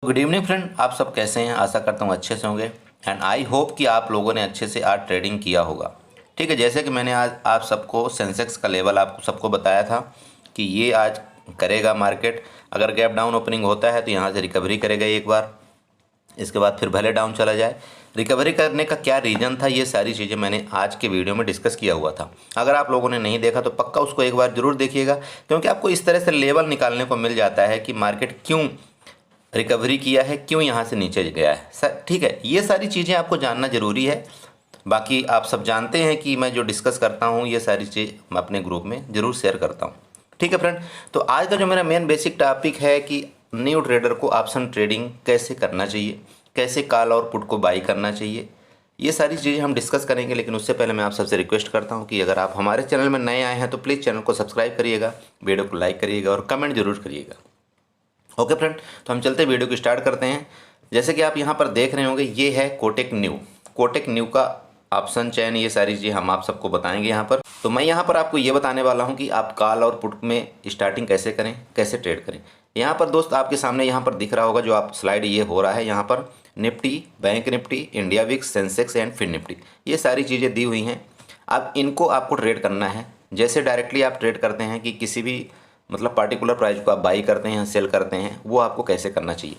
Good evening friend, आप सब कैसे हैं? आशा करता हूँ अच्छे से होंगे एंड आई होप कि आप लोगों ने अच्छे से आज ट्रेडिंग किया होगा। ठीक है, जैसे कि मैंने आज आप सबको सेंसेक्स का लेवल आप सबको बताया था कि ये आज करेगा मार्केट। अगर गैप डाउन ओपनिंग होता है तो यहाँ से रिकवरी करेगा एक बार, इसके बाद फिर भले डाउन चला जाए। रिकवरी करने का क्या रीज़न था, ये सारी चीज़ें मैंने आज के वीडियो में डिस्कस किया हुआ था। अगर आप लोगों ने नहीं देखा तो पक्का उसको एक बार ज़रूर देखिएगा, क्योंकि आपको इस तरह से लेवल निकालने को मिल जाता है कि मार्केट क्यों रिकवरी किया है, क्यों यहाँ से नीचे गया है सर। ठीक है, ये सारी चीज़ें आपको जानना ज़रूरी है। बाकी आप सब जानते हैं कि मैं जो डिस्कस करता हूँ ये सारी चीज़ मैं अपने ग्रुप में ज़रूर शेयर करता हूँ। ठीक है फ्रेंड, तो आज का जो मेरा मेन बेसिक टॉपिक है कि न्यू ट्रेडर को ऑप्शन ट्रेडिंग कैसे करना चाहिए, कैसे कॉल और पुट को बाई करना चाहिए, ये सारी चीज़ें हम डिस्कस करेंगे। लेकिन उससे पहले मैं आप सबसे रिक्वेस्ट करता हूँ कि अगर आप हमारे चैनल में नए आए हैं तो प्लीज़ चैनल को सब्सक्राइब करिएगा, वीडियो को लाइक करिएगा और कमेंट जरूर करिएगा। ओके फ्रेंड, तो हम चलते वीडियो को स्टार्ट करते हैं। जैसे कि आप यहाँ पर देख रहे होंगे, ये है कोटेक न्यू का ऑप्शन चैन। ये सारी चीज़ हम आप सबको बताएंगे यहाँ पर। तो मैं यहाँ पर आपको ये बताने वाला हूँ कि आप कॉल और पुट में स्टार्टिंग कैसे करें, कैसे ट्रेड करें। यहाँ पर दोस्त आपके सामने यहाँ पर दिख रहा होगा जो आप स्लाइड ये हो रहा है, यहाँ पर Nifty, bank Nifty, India VIX, Sensex and fin Nifty, ये सारी चीज़ें दी हुई हैं। अब इनको आपको ट्रेड करना है। जैसे डायरेक्टली आप ट्रेड करते हैं कि किसी भी मतलब पार्टिकुलर प्राइस को आप बाई करते हैं, सेल करते हैं, वो आपको कैसे करना चाहिए।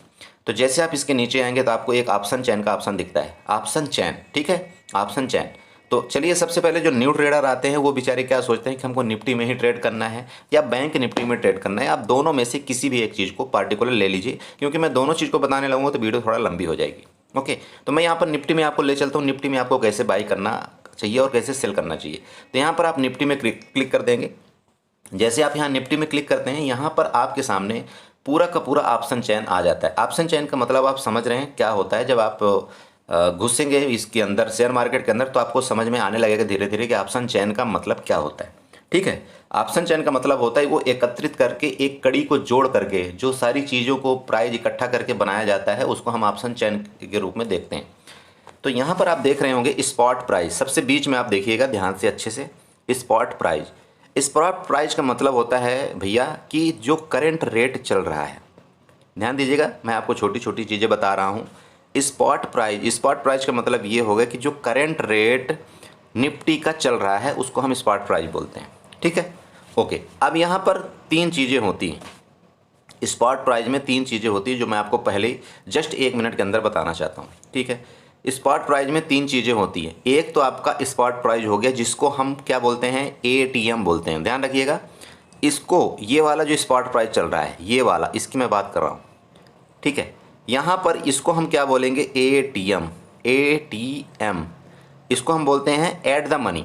तो जैसे आप इसके नीचे आएंगे तो आपको एक ऑप्शन चैन का ऑप्शन दिखता है, ऑप्शन चैन। ठीक है, ऑप्शन चैन। तो चलिए, सबसे पहले जो न्यू ट्रेडर आते हैं वो बेचारे क्या सोचते हैं कि हमको निफ्टी में ही ट्रेड करना है या बैंक निफ्टी में ट्रेड करना है। आप दोनों में से किसी भी एक चीज़ को पार्टिकुलर ले लीजिए, क्योंकि मैं दोनों चीज़ को बताने लगूंगा तो वीडियो थोड़ा लंबी हो जाएगी। ओके, तो मैं यहाँ पर निफ्टी में आपको ले चलता हूँ, निफ्टी में आपको कैसे बाई करना चाहिए और कैसे सेल करना चाहिए। तो यहाँ पर आप निफ्टी में क्लिक कर देंगे। जैसे आप यहाँ निफ्टी में क्लिक करते हैं, यहाँ पर आपके सामने पूरा का पूरा ऑप्शन चैन आ जाता है। ऑप्शन चैन का मतलब आप समझ रहे हैं क्या होता है। जब आप घुसेंगे इसके अंदर, शेयर मार्केट के अंदर, तो आपको समझ में आने लगेगा धीरे धीरे कि ऑप्शन चैन का मतलब क्या होता है। ठीक है, ऑप्शन चैन का मतलब होता है वो एकत्रित करके एक कड़ी को जोड़ करके जो सारी चीज़ों को प्राइस इकट्ठा करके बनाया जाता है, उसको हम ऑप्शन चैन के रूप में देखते हैं। तो यहाँ पर आप देख रहे होंगे स्पॉट प्राइस, सबसे बीच में आप देखिएगा ध्यान से अच्छे से। स्पॉट प्राइस, स्पॉट प्राइस का मतलब होता है भैया कि जो करंट रेट चल रहा है। ध्यान दीजिएगा, मैं आपको छोटी छोटी चीज़ें बता रहा हूँ। स्पॉट प्राइस का मतलब ये होगा कि जो करंट रेट निफ्टी का चल रहा है उसको हम स्पॉट प्राइस बोलते हैं। ठीक है, ओके। अब यहाँ पर तीन चीज़ें होती हैं स्पॉट प्राइस में, तीन चीज़ें होती हैं जो मैं आपको पहले जस्ट 1 मिनट के अंदर बताना चाहता हूँ। ठीक है, स्पॉट प्राइस में तीन चीज़ें होती हैं। एक तो आपका स्पॉट प्राइस हो गया जिसको हम क्या बोलते हैं, एटीएम बोलते हैं। ध्यान रखिएगा, इसको, ये वाला जो स्पॉट प्राइस चल रहा है, ये वाला, इसकी मैं बात कर रहा हूँ। ठीक है, यहाँ पर इसको हम क्या बोलेंगे, एटीएम। एटीएम, इसको हम बोलते हैं एट द मनी।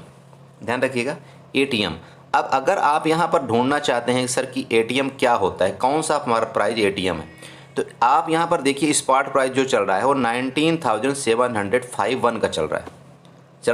ध्यान रखिएगा, एटीएम। अब अगर आप यहाँ पर ढूंढना चाहते हैं सर कि एटीएम क्या होता है, कौन सा हमारा प्राइस एटीएम है, तो आप यहाँ पर देखिए स्पॉट प्राइस जो चल रहा है वो 19,751 का चल रहा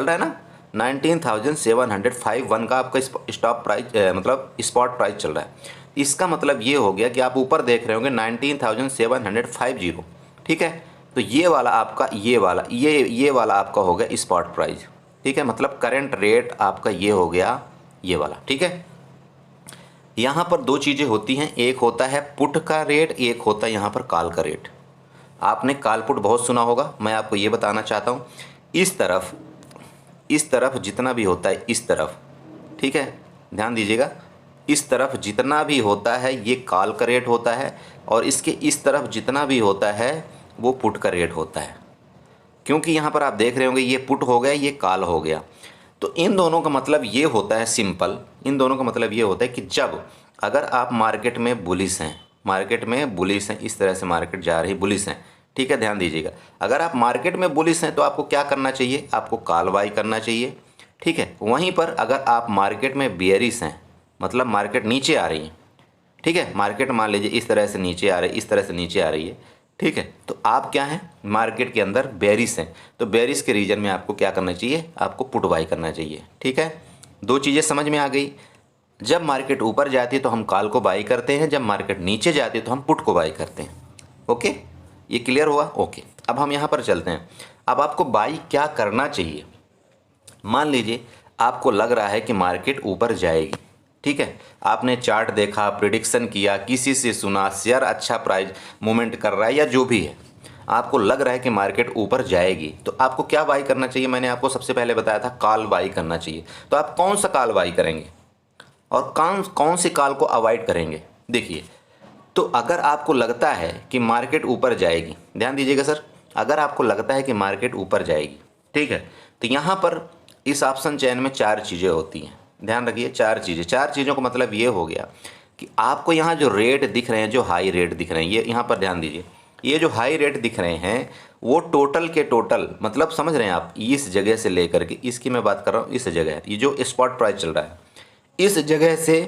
है ना। 19,751 का आपका स्टॉप प्राइस मतलब स्पॉट प्राइस चल रहा है। इसका मतलब ये हो गया कि आप ऊपर देख रहे होंगे 19,750। ठीक है, तो ये वाला आपका, ये वाला आपका हो गया स्पॉट प्राइस। ठीक है, मतलब करंट रेट आपका ये हो गया, ये वाला। ठीक है, यहाँ पर दो चीज़ें होती हैं, एक होता है पुट का रेट, एक होता है यहाँ पर कॉल का रेट। आपने कॉल पुट बहुत सुना होगा, मैं आपको ये बताना चाहता हूँ, इस तरफ जितना भी होता है, इस तरफ, ठीक है, ध्यान दीजिएगा, इस तरफ जितना भी होता है ये कॉल का रेट होता है, और इसके इस तरफ जितना भी होता है वो पुट का रेट होता है। क्योंकि यहाँ पर आप देख रहे होंगे ये पुट हो गया, ये कॉल हो गया। तो इन दोनों का मतलब ये होता है, सिंपल, इन दोनों का मतलब ये होता है कि जब अगर आप मार्केट में बुलिश हैं, इस तरह से मार्केट जा रही बुलिश हैं। ठीक है, ध्यान दीजिएगा, अगर आप मार्केट में बुलिश हैं तो आपको क्या करना चाहिए, आपको कॉल बाई करना चाहिए। ठीक है, वहीं पर अगर आप मार्केट में बेयरिश हैं, मतलब मार्केट नीचे आ रही है, ठीक है, मार्केट मान लीजिए इस तरह से नीचे आ रही है, इस तरह से नीचे आ रही है, ठीक है, तो आप क्या हैं, मार्केट के अंदर बेरिश हैं, तो बेरिश के रीजन में आपको क्या करना चाहिए, आपको पुट बाई करना चाहिए। ठीक है, दो चीज़ें समझ में आ गई। जब मार्केट ऊपर जाती है तो हम कॉल को बाई करते हैं, जब मार्केट नीचे जाती है तो हम पुट को बाई करते हैं। ओके, ये क्लियर हुआ। ओके, अब हम यहाँ पर चलते हैं। अब आपको बाई क्या करना चाहिए। मान लीजिए आपको लग रहा है कि मार्केट ऊपर जाएगी, ठीक है, आपने चार्ट देखा, प्रिडिक्शन किया, किसी से सुना, शेयर अच्छा प्राइस मूवमेंट कर रहा है या जो भी है, आपको लग रहा है कि मार्केट ऊपर जाएगी, तो आपको क्या बाई करना चाहिए? मैंने आपको सबसे पहले बताया था कॉल बाई करना चाहिए। तो आप कौन सा कॉल बाई करेंगे और कौन कौन सी कॉल को अवॉइड करेंगे? देखिए, तो अगर आपको लगता है कि मार्केट ऊपर जाएगी, ध्यान दीजिएगा सर, अगर आपको लगता है कि मार्केट ऊपर जाएगी, ठीक है, तो यहाँ पर इस ऑप्शन चेन में 4 चीज़ें होती हैं। ध्यान रखिए, 4 चीज़ें। 4 चीज़ों का मतलब ये हो गया कि आपको यहाँ जो रेट दिख रहे हैं, जो हाई रेट दिख रहे हैं, ये यहाँ पर ध्यान दीजिए, ये जो हाई रेट दिख रहे हैं वो टोटल के टोटल, मतलब समझ रहे हैं आप, इस जगह से लेकर के, इसकी मैं बात कर रहा हूँ, इस जगह, ये जो स्पॉट प्राइस चल रहा है, इस जगह से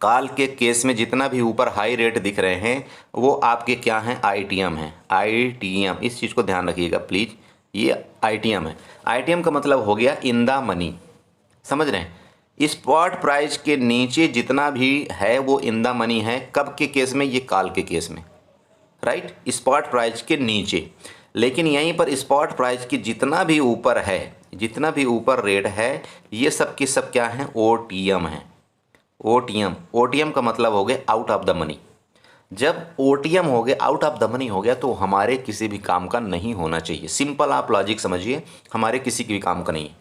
काल के केस में जितना भी ऊपर हाई रेट दिख रहे हैं वो आपके क्या हैं? आईटीएम हैं। आईटीएम, इस चीज़ को ध्यान रखिएगा प्लीज़, ये आईटीएम है। आईटीएम का मतलब हो गया इन द मनी, समझ रहे हैं? स्पॉट प्राइस के नीचे जितना भी है वो इन द मनी है। कब के केस में? ये काल के केस में, राइट, स्पॉट प्राइस के नीचे। लेकिन यहीं पर स्पॉट प्राइस की जितना भी ऊपर है, जितना भी ऊपर रेट है, ये सब के सब क्या हैं? ओटीएम हैं। ओटीएम, ओटीएम का मतलब हो गया आउट ऑफ द मनी। जब ओटीएम हो गया, आउट ऑफ द मनी हो गया, तो हमारे किसी भी काम का नहीं होना चाहिए। सिंपल आप लॉजिक समझिए, हमारे किसी के भी काम का नहीं है।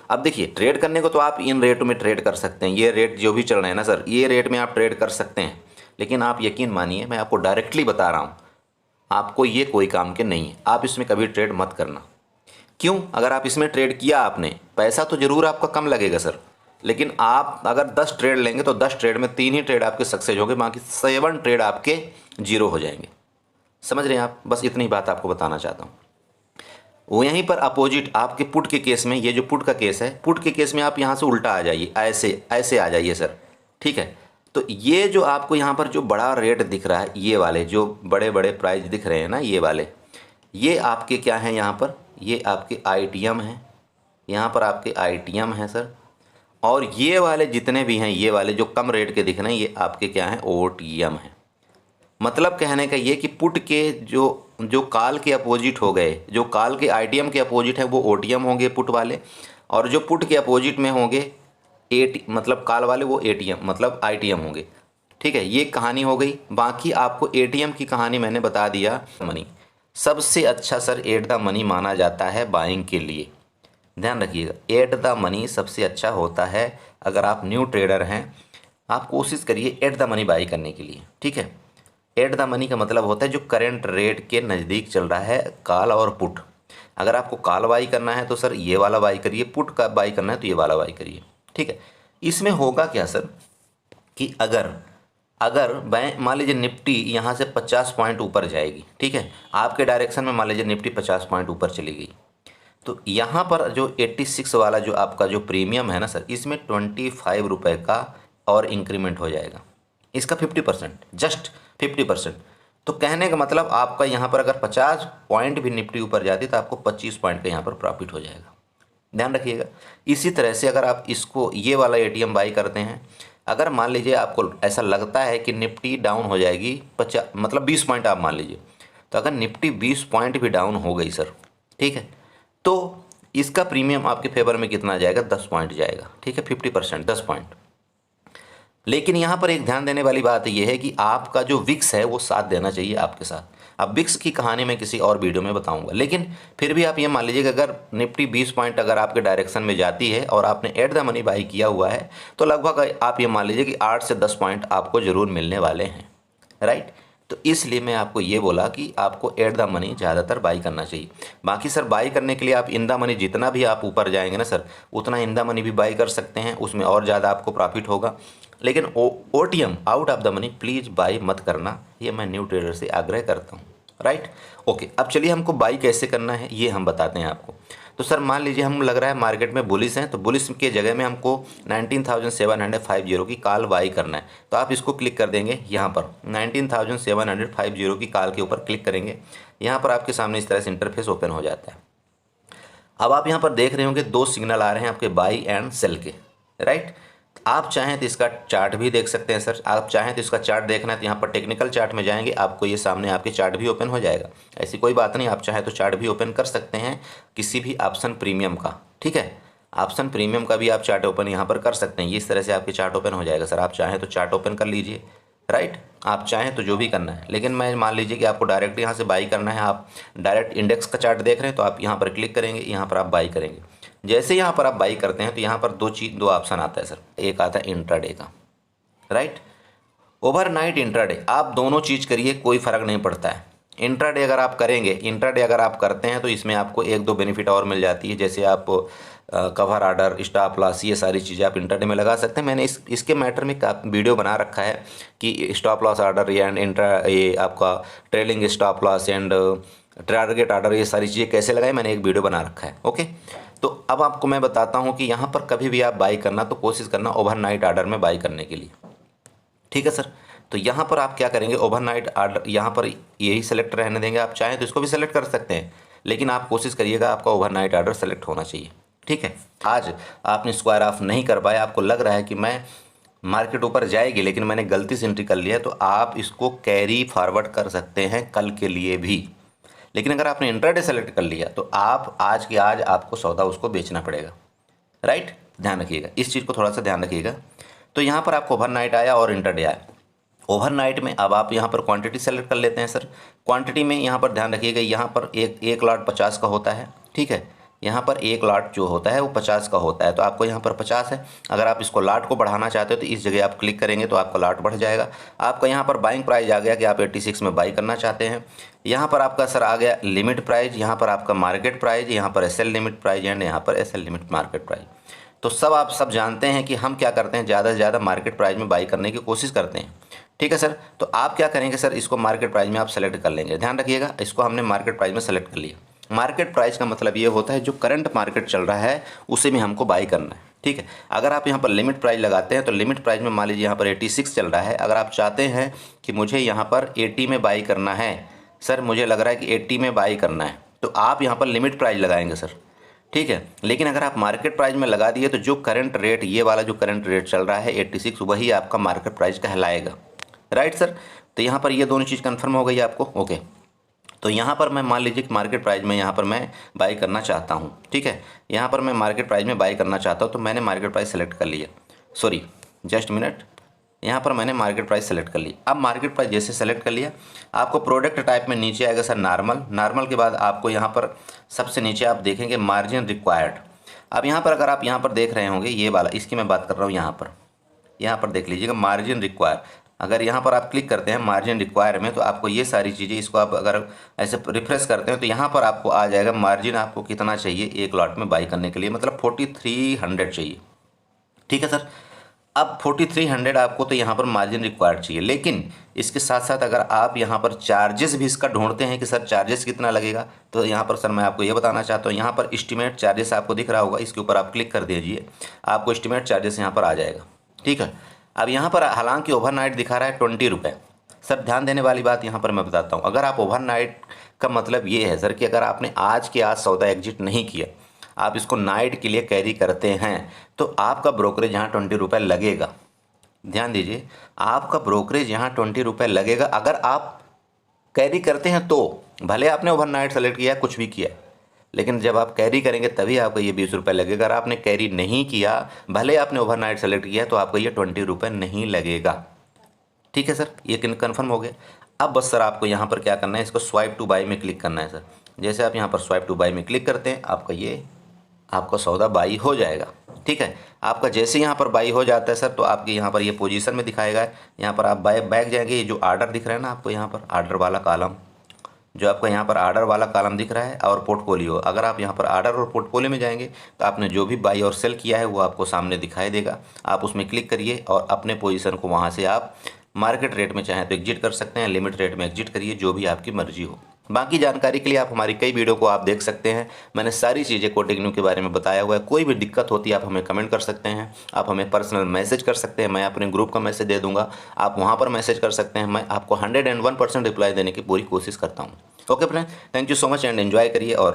अब देखिए, ट्रेड करने को तो आप इन रेट में ट्रेड कर सकते हैं, ये रेट जो भी चल रहे हैं ना सर, ये रेट में आप ट्रेड कर सकते हैं। लेकिन आप यकीन मानिए, मैं आपको डायरेक्टली बता रहा हूँ, आपको ये कोई काम के नहीं है। आप इसमें कभी ट्रेड मत करना। क्यों? अगर आप इसमें ट्रेड किया आपने, पैसा तो ज़रूर आपका कम लगेगा सर, लेकिन आप अगर 10 ट्रेड लेंगे तो 10 ट्रेड में 3 ही ट्रेड आपके सक्सेस होंगे, बाकी 7 ट्रेड आपके जीरो हो जाएंगे। समझ रहे हैं आप? बस इतनी बात आपको बताना चाहता हूँ। वो यहीं पर अपोजिट आपके पुट के केस में, ये जो पुट का केस है, पुट के केस में आप यहाँ से उल्टा आ जाइए, ऐसे ऐसे आ जाइए सर, ठीक है। तो ये जो आपको यहाँ पर जो बड़ा रेट दिख रहा है, ये वाले जो बड़े बड़े प्राइस दिख रहे हैं ना, ये वाले, ये आपके क्या हैं? यहाँ पर ये आपके आईटीएम हैं, यहाँ पर आपके आईटीएम हैं सर। और ये वाले जितने भी हैं, ये वाले जो कम रेट के दिख रहे हैं, ये आपके क्या हैं? ओटीएम हैं। मतलब कहने का ये कि पुट के जो जो कॉल के अपोजिट हो गए, जो कॉल के आईटीएम के अपोजिट है वो ओटीएम होंगे पुट वाले, और जो पुट के अपोजिट में होंगे मतलब कॉल वाले, वो एटीएम मतलब आईटीएम होंगे। ठीक है, ये कहानी हो गई। बाकी आपको एटीएम की कहानी मैंने बता दिया। मनी सबसे अच्छा सर एट द मनी माना जाता है बाइंग के लिए। ध्यान रखिएगा, एट द मनी सबसे अच्छा होता है। अगर आप न्यू ट्रेडर हैं, आप कोशिश करिए एट द मनी बाई करने के लिए। ठीक है, एट द मनी का मतलब होता है जो करंट रेट के नज़दीक चल रहा है, कॉल और पुट। अगर आपको कॉल बाई करना है तो सर ये वाला बाई करिए, पुट का बाई करना है तो ये वाला बाई करिए। ठीक है, इसमें होगा क्या सर कि अगर बैंक मान लीजिए निफ्टी यहाँ से 50 पॉइंट ऊपर जाएगी, ठीक है, आपके डायरेक्शन में मान लीजिए निफ्टी 50 पॉइंट ऊपर चली गई, तो यहाँ पर जो 86 वाला जो आपका जो प्रीमियम है ना सर, इसमें 25 रुपये का और इंक्रीमेंट हो जाएगा। इसका 50%, जस्ट 50%। तो कहने का मतलब आपका यहाँ पर अगर 50 पॉइंट भी निफ्टी ऊपर जाती तो आपको 25 पॉइंट का यहाँ पर प्रॉफिट हो जाएगा। ध्यान रखिएगा। इसी तरह से अगर आप इसको ये वाला एटीएम बाई करते हैं, अगर मान लीजिए आपको ऐसा लगता है कि निफ्टी डाउन हो जाएगी 50 मतलब 20 पॉइंट आप मान लीजिए, तो अगर निफ्टी 20 पॉइंट भी डाउन हो गई सर, ठीक है, तो इसका प्रीमियम आपके फेवर में कितना जाएगा? 10 पॉइंट जाएगा। ठीक है, 50%, 10 पॉइंट। लेकिन यहाँ पर एक ध्यान देने वाली बात यह है कि आपका जो विक्स है वो साथ देना चाहिए आपके साथ। अब विक्स की कहानी मैं किसी और वीडियो में बताऊंगा, लेकिन फिर भी आप ये मान लीजिए कि अगर निफ्टी 20 पॉइंट अगर आपके डायरेक्शन में जाती है और आपने एट द मनी बाई किया हुआ है, तो लगभग आप ये मान लीजिए कि 8 से 10 पॉइंट आपको ज़रूर मिलने वाले हैं, राइट। तो इसलिए मैं आपको ये बोला कि आपको एट द मनी ज़्यादातर बाई करना चाहिए। बाकी सर बाई करने के लिए आप इन द मनी जितना भी आप ऊपर जाएंगे ना सर, उतना इन द मनी भी बाई कर सकते हैं, उसमें और ज़्यादा आपको प्रॉफिट होगा। लेकिन OTM out of the money please by मत करना, ये मैं न्यू ट्रेडर से आग्रह करता हूँ, राइट। ओके, अब चलिए हमको बाई कैसे करना है ये हम बताते हैं आपको। तो सर मान लीजिए हम लग रहा है मार्केट में बुलिश हैं, तो बुलिश के जगह में हमको 19,750 की कॉल बाई करना है। तो आप इसको क्लिक कर देंगे यहाँ पर 19,750 की कॉल के ऊपर क्लिक करेंगे। यहाँ पर आपके सामने इस तरह से इंटरफेस ओपन हो जाता है। अब आप यहाँ पर देख रहे होंगे 2 सिग्नल आ रहे हैं आपके बाई एंड सेल के, राइट। आप चाहें तो इसका चार्ट भी देख सकते हैं सर। आप चाहें तो इसका चार्ट देखना है तो यहाँ पर टेक्निकल चार्ट में जाएंगे, आपको ये सामने आपके चार्ट भी ओपन हो जाएगा। ऐसी कोई बात नहीं, आप चाहें तो चार्ट भी ओपन कर सकते हैं किसी भी ऑप्शन प्रीमियम का, ठीक है। ऑप्शन प्रीमियम का भी आप चार्ट ओपन यहाँ पर कर सकते हैं। इस तरह से आपके चार्ट ओपन हो जाएगा सर। आप चाहें तो चार्ट ओपन कर लीजिए, राइट। आप चाहें तो जो भी करना है, लेकिन मैं मान लीजिए कि आपको डायरेक्ट यहाँ से बाई करना है। आप डायरेक्ट इंडेक्स का चार्ट देख रहे हैं तो आप यहाँ पर क्लिक करेंगे, यहाँ पर आप बाई करेंगे। जैसे यहाँ पर आप बाई करते हैं तो यहाँ पर दो ऑप्शन आता है सर। एक आता है इंट्राडे का, राइट, ओवरनाइट इंट्राडे। आप दोनों चीज़ करिए, कोई फ़र्क नहीं पड़ता है। इंट्राडे अगर आप करेंगे, इंट्राडे अगर आप करते हैं तो इसमें आपको एक दो बेनिफिट और मिल जाती है। जैसे आप कवर आर्डर, स्टॉप लॉस, ये सारी चीज़ें आप इंट्राडे में लगा सकते हैं। मैंने इसके मैटर में वीडियो बना रखा है कि स्टॉप लॉस आर्डर एंड ये आपका trailing stop loss and target order, ये सारी चीज़ें कैसे लगाएं, मैंने एक वीडियो बना रखा है। ओके, तो अब आपको मैं बताता हूँ कि यहाँ पर कभी भी आप बाई करना तो कोशिश करना ओवरनाइट आर्डर में बाई करने के लिए, ठीक है सर। तो यहाँ पर आप क्या करेंगे, ओवरनाइट आर्डर यहाँ पर यही सेलेक्ट रहने देंगे। आप चाहें तो इसको भी सेलेक्ट कर सकते हैं, लेकिन आप कोशिश करिएगा आपका ओवरनाइट आर्डर सेलेक्ट होना चाहिए, ठीक है। आज आपने स्क्वायर ऑफ नहीं कर पाया, आपको लग रहा है कि मैं मार्केट ऊपर जाएगी लेकिन मैंने गलती से एंट्री कर लिया है, तो आप इसको कैरी फॉरवर्ड कर सकते हैं कल के लिए भी। लेकिन अगर आपने इंट्राडे सेलेक्ट कर लिया तो आप आज के आज आपको सौदा उसको बेचना पड़ेगा, राइट। ध्यान रखिएगा, इस चीज़ को थोड़ा सा ध्यान रखिएगा। तो यहाँ पर आपको ओवरनाइट आया और इंट्राडे आया। ओवरनाइट में अब आप यहाँ पर क्वांटिटी सेलेक्ट कर लेते हैं सर। क्वांटिटी में यहाँ पर ध्यान रखिएगा, यहाँ पर एक लॉट 50 का होता है, ठीक है। यहाँ पर एक लॉट जो होता है वो 50 का होता है, तो आपको यहाँ पर 50 है। अगर आप इसको लॉट को बढ़ाना चाहते हो तो इस जगह आप क्लिक करेंगे तो आपका लॉट बढ़ जाएगा। आपका यहाँ पर बाइंग प्राइस आ गया कि आप 86 में बाई करना चाहते हैं। यहाँ पर आपका सर आ गया लिमिट प्राइस, यहाँ पर आपका मार्केट प्राइस, यहाँ पर एसएल लिमिट प्राइस एंड यहाँ पर एसएल लिमिट मार्केट प्राइस। तो सब आप सब जानते हैं कि हम क्या करते हैं, ज़्यादा से ज़्यादा मार्केट प्राइस में बाई करने की कोशिश करते हैं, ठीक है सर। तो आप क्या करेंगे सर, इसको मार्केट प्राइस में आप सेलेक्ट कर लेंगे। ध्यान रखिएगा, इसको हमने मार्केट प्राइस में सेलेक्ट कर लिया। मार्केट प्राइस का मतलब ये होता है जो करंट मार्केट चल रहा है उसी में हमको बाई करना है, ठीक है। अगर आप यहाँ पर लिमिट प्राइस लगाते हैं तो लिमिट प्राइस में मान लीजिए यहाँ पर 86 चल रहा है। अगर आप चाहते हैं कि मुझे यहाँ पर 80 में बाई करना है सर, मुझे लग रहा है कि 80 में बाई करना है, तो आप यहाँ पर लिमिट प्राइस लगाएंगे सर, ठीक है। लेकिन अगर आप मार्केट प्राइस में लगा दिए तो जो करंट रेट, ये वाला जो करंट रेट चल रहा है 86, वही आपका मार्केट प्राइस कहलाएगा, राइट सर। तो यहाँ पर ये दोनों चीज़ कंफर्म हो गई आपको, ओके। तो यहाँ पर मैं मान लीजिए कि मार्केट प्राइस में यहाँ पर मैं बाई करना चाहता हूँ, ठीक है। यहाँ पर मैं मार्केट प्राइस में बाई करना चाहता हूँ, तो मैंने मार्केट प्राइस सेलेक्ट कर लिया। सॉरी, जस्ट मिनट, यहाँ पर मैंने मार्केट प्राइस सेलेक्ट कर ली। अब मार्केट प्राइस जैसे सेलेक्ट कर लिया, आपको प्रोडक्ट टाइप में नीचे आएगा सर नॉर्मल। नॉर्मल के बाद आपको यहाँ पर सबसे नीचे आप देखेंगे मार्जिन रिक्वायर्ड। अब यहाँ पर अगर आप यहाँ पर देख रहे होंगे, ये वाला, इसकी मैं बात कर रहा हूँ। यहाँ पर देख लीजिएगा मार्जिन रिक्वायर। अगर यहाँ पर आप क्लिक करते हैं मार्जिन रिक्वायर में, तो आपको ये सारी चीज़ें, इसको आप अगर ऐसे रिफ्रेश करते हैं तो यहाँ पर आपको आ जाएगा मार्जिन आपको कितना चाहिए एक लॉट में बाई करने के लिए, मतलब 4300 चाहिए, ठीक है सर। अब 4300 आपको तो यहाँ पर मार्जिन रिक्वायर्ड चाहिए, लेकिन इसके साथ साथ अगर आप यहाँ पर चार्जेस भी इसका ढूंढते हैं कि सर चार्जेस कितना लगेगा, तो यहाँ पर सर मैं आपको ये बताना चाहता हूँ, यहाँ पर एस्टिमेट चार्जेस आपको दिख रहा होगा, इसके ऊपर आप क्लिक कर दीजिए, आपको एस्टिमेट चार्जेस यहाँ पर आ जाएगा, ठीक है। अब यहाँ पर हालांकि ओवरनाइट दिखा रहा है 20 रुपये। सर ध्यान देने वाली बात यहाँ पर मैं बताता हूँ, अगर आप ओवरनाइट का मतलब ये है सर कि अगर आपने आज के आज सौदा एग्जिट नहीं किया, आप इसको नाइट के लिए कैरी करते हैं, तो आपका ब्रोकरेज यहाँ 20 रुपये लगेगा। ध्यान दीजिए, आपका ब्रोकरेज यहाँ 20 रुपये लगेगा अगर आप कैरी करते हैं। तो भले आपने ओवरनाइट सेलेक्ट किया, कुछ भी किया, लेकिन जब आप कैरी करेंगे तभी आपको ये 20 रुपये लगेगा। अगर आपने कैरी नहीं किया, भले आपने ओवरनाइट सेलेक्ट किया, तो आपको ये 20 रुपये नहीं लगेगा, ठीक है सर। ये कन्फर्म हो गया। अब बस सर आपको यहाँ पर क्या करना है, इसको स्वाइप टू बाई में क्लिक करना है सर। जैसे आप यहाँ पर स्वाइप टू बाई में क्लिक करते हैं, आपका सौदा बाई हो जाएगा, ठीक है। आपका जैसे यहाँ पर बाई हो जाता है सर, तो आपके यहाँ पर ये पोजीशन में दिखाएगा। यहाँ पर आप बैक जाएंगे, ये जो आर्डर दिख रहा है ना आपको, यहाँ पर आर्डर वाला कॉलम, जो आपका यहाँ पर आर्डर वाला कॉलम दिख रहा है, और पोर्टफोलियो, अगर आप यहाँ पर आर्डर और पोर्टफोलियो में जाएंगे तो आपने जो भी बाई और सेल किया है वो आपको सामने दिखाई देगा। आप उसमें क्लिक करिए और अपने पोजीशन को वहाँ से आप मार्केट रेट में चाहें तो एग्जिट कर सकते हैं, लिमिट रेट में एग्जिट करिए, जो भी आपकी मर्जी हो। बाकी जानकारी के लिए आप हमारी कई वीडियो को आप देख सकते हैं। मैंने सारी चीज़ें कोटिंग के बारे में बताया हुआ है। कोई भी दिक्कत होती है आप हमें कमेंट कर सकते हैं, आप हमें पर्सनल मैसेज कर सकते हैं, मैं अपने ग्रुप का मैसेज दे दूंगा, आप वहां पर मैसेज कर सकते हैं। मैं आपको 101% रिप्लाई देने की पूरी कोशिश करता हूं। Okay friend, thank you so much and enjoy करिए। और